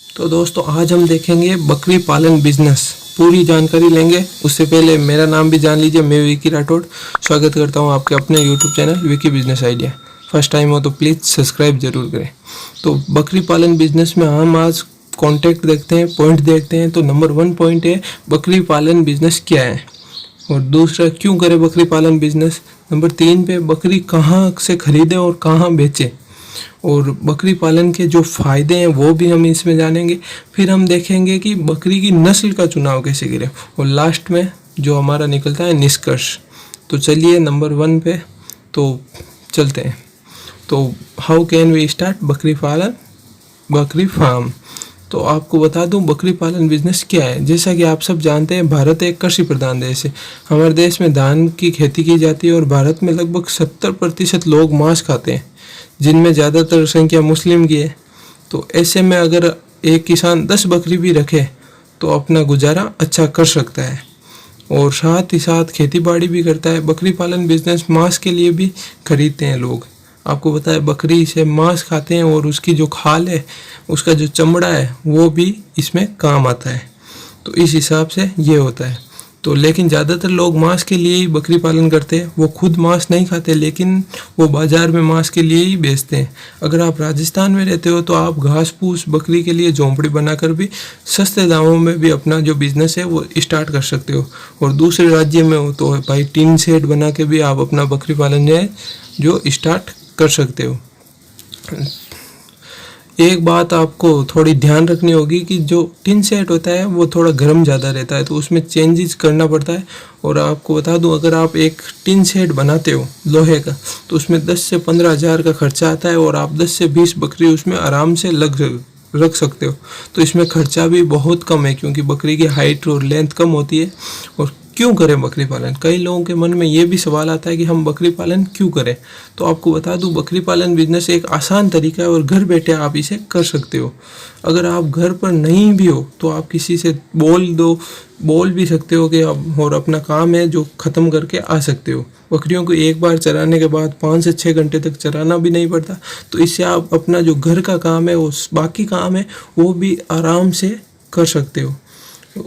तो दोस्तों आज हम देखेंगे बकरी पालन बिजनेस, पूरी जानकारी लेंगे। उससे पहले मेरा नाम भी जान लीजिए, मैं विकी राठौड़ स्वागत करता हूं आपके अपने YouTube channel Vicky business idea. First time हो तो प्लीज़ सब्सक्राइब जरूर करें। तो बकरी पालन बिजनेस में हम आज कॉन्टेक्ट देखते हैं, पॉइंट देखते हैं। तो नंबर 1 पॉइंट है बकरी पालन बिजनेस क्या है, और दूसरा क्यों करें बकरी पालन बिजनेस। नंबर 3 पे बकरी कहाँ से खरीदें और कहाँ बेचें, और बकरी पालन के जो फ़ायदे हैं वो भी हम इसमें जानेंगे। फिर हम देखेंगे कि बकरी की नस्ल का चुनाव कैसे करें, और लास्ट में जो हमारा निकलता है निष्कर्ष। तो चलिए नंबर 1 पे तो चलते हैं। तो हाउ कैन वी स्टार्ट बकरी पालन, बकरी फार्म। तो आपको बता दूं बकरी पालन बिजनेस क्या है। जैसा कि आप सब जानते हैं, भारत एक कृषि प्रधान देश है। हमारे देश में धान की खेती की जाती है और भारत में लगभग 70% लोग मांस खाते हैं, जिनमें ज़्यादातर संख्या मुस्लिम की है। तो ऐसे में अगर एक किसान 10 बकरी भी रखे तो अपना गुजारा अच्छा कर सकता है, और साथ ही साथ खेती बाड़ी भी करता है। बकरी पालन बिजनेस मांस के लिए भी खरीदते हैं लोग। आपको पता है बकरी से मांस खाते हैं, और उसकी जो खाल है, उसका जो चमड़ा है, वो भी इसमें काम आता है। तो इस हिसाब से ये होता है। तो लेकिन ज़्यादातर लोग मांस के लिए ही बकरी पालन करते हैं। वो खुद मांस नहीं खाते, लेकिन वो बाज़ार में मांस के लिए ही बेचते हैं। अगर आप राजस्थान में रहते हो तो आप घास फूस बकरी के लिए झोंपड़ी बनाकर भी सस्ते दामों में भी अपना जो बिज़नेस है वो स्टार्ट कर सकते हो। और दूसरे राज्य में हो तो भाई टीन शेड बना के भी आप अपना बकरी पालन जो स्टार्ट कर सकते हो। एक बात आपको थोड़ी ध्यान रखनी होगी कि जो टिन सेट होता है वो थोड़ा गर्म ज़्यादा रहता है, तो उसमें चेंजेस करना पड़ता है। और आपको बता दूं, अगर आप एक टिन सेट बनाते हो लोहे का, तो उसमें 10 से 15 हज़ार का खर्चा आता है, और आप 10 से 20 बकरी उसमें आराम से रख सकते हो। तो इसमें खर्चा भी बहुत कम है, क्योंकि बकरी की हाइट और लेंथ कम होती है। और क्यों करें बकरी पालन, कई लोगों के मन में ये भी सवाल आता है कि हम बकरी पालन क्यों करें। तो आपको बता दूं, बकरी पालन बिजनेस एक आसान तरीका है, और घर बैठे आप इसे कर सकते हो। अगर आप घर पर नहीं भी हो तो आप किसी से बोल भी सकते हो कि आप, और अपना काम है जो ख़त्म करके आ सकते हो। बकरियों को एक बार चराने के बाद 5 से 6 घंटे तक चराना भी नहीं पड़ता। तो इससे आप अपना जो घर का काम है, उस बाकी काम है, वो भी आराम से कर सकते हो।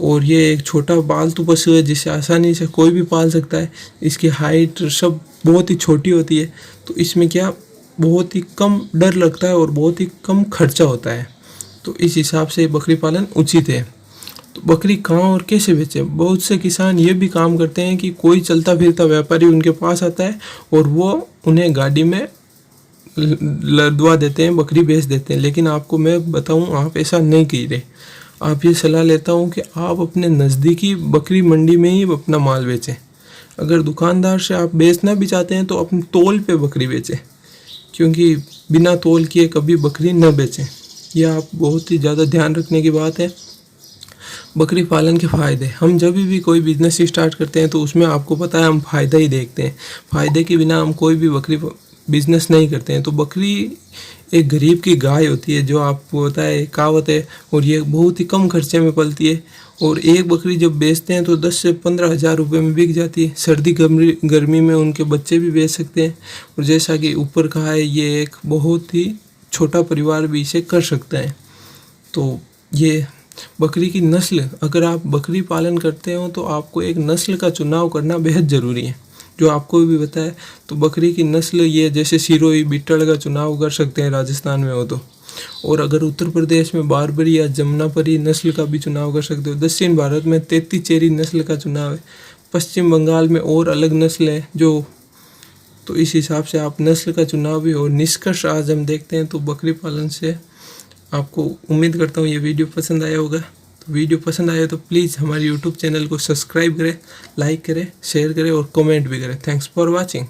और ये एक छोटा पालतू पशु है, जिसे आसानी से कोई भी पाल सकता है। इसकी हाइट सब बहुत ही छोटी होती है, तो इसमें क्या बहुत ही कम डर लगता है और बहुत ही कम खर्चा होता है। तो इस हिसाब से बकरी पालन उचित है। तो बकरी कहाँ और कैसे बेचें। बहुत से किसान ये भी काम करते हैं कि कोई चलता फिरता व्यापारी उनके पास आता है और वो उन्हें गाड़ी में लदवा देते हैं, बकरी बेच देते हैं। लेकिन आपको मैं बताऊं, आप ऐसा नहीं कीजिए। आप ये सलाह लेता हूँ कि आप अपने नज़दीकी बकरी मंडी में ही अपना माल बेचें। अगर दुकानदार से आप बेचना भी चाहते हैं तो अपने तोल पे बकरी बेचें, क्योंकि बिना तोल किए कभी बकरी न बेचें। यह आप बहुत ही ज़्यादा ध्यान रखने की बात है। बकरी पालन के फ़ायदे, हम जब भी कोई बिज़नेस स्टार्ट करते हैं तो उसमें आपको पता है हम फ़ायदा ही देखते हैं। फ़ायदे के बिना हम कोई भी बकरी बिज़नेस नहीं करते हैं। तो बकरी एक गरीब की गाय होती है, जो आपको पता है कहावत है, और ये बहुत ही कम खर्चे में पलती है। और एक बकरी जब बेचते हैं तो 10 से 15 हज़ार रुपये में बिक जाती है। सर्दी गर्मी में उनके बच्चे भी बेच सकते हैं। और जैसा कि ऊपर कहा है, ये एक बहुत ही छोटा परिवार भी इसे कर सकता है। तो ये बकरी की नस्ल, अगर आप बकरी पालन करते हो तो आपको एक नस्ल का चुनाव करना बेहद ज़रूरी है, जो आपको भी बताया। तो बकरी की नस्ल ये जैसे सिरोही, बिट्टड़ का चुनाव कर सकते हैं राजस्थान में हो तो। और अगर उत्तर प्रदेश में बारबरी या जमुनापरी नस्ल का भी चुनाव कर सकते हो। दक्षिण भारत में 33 चेरी नस्ल का चुनाव है। पश्चिम बंगाल में और अलग नस्ल है जो। तो इस हिसाब से आप नस्ल का चुनाव भी। और निष्कर्ष आज हम देखते हैं। तो बकरी पालन से आपको उम्मीद करता हूँ ये वीडियो पसंद आया होगा। तो वीडियो पसंद आया तो प्लीज़ हमारे यूट्यूब चैनल को सब्सक्राइब करें, लाइक करें, शेयर करें और कमेंट भी करें। Thanks for watching.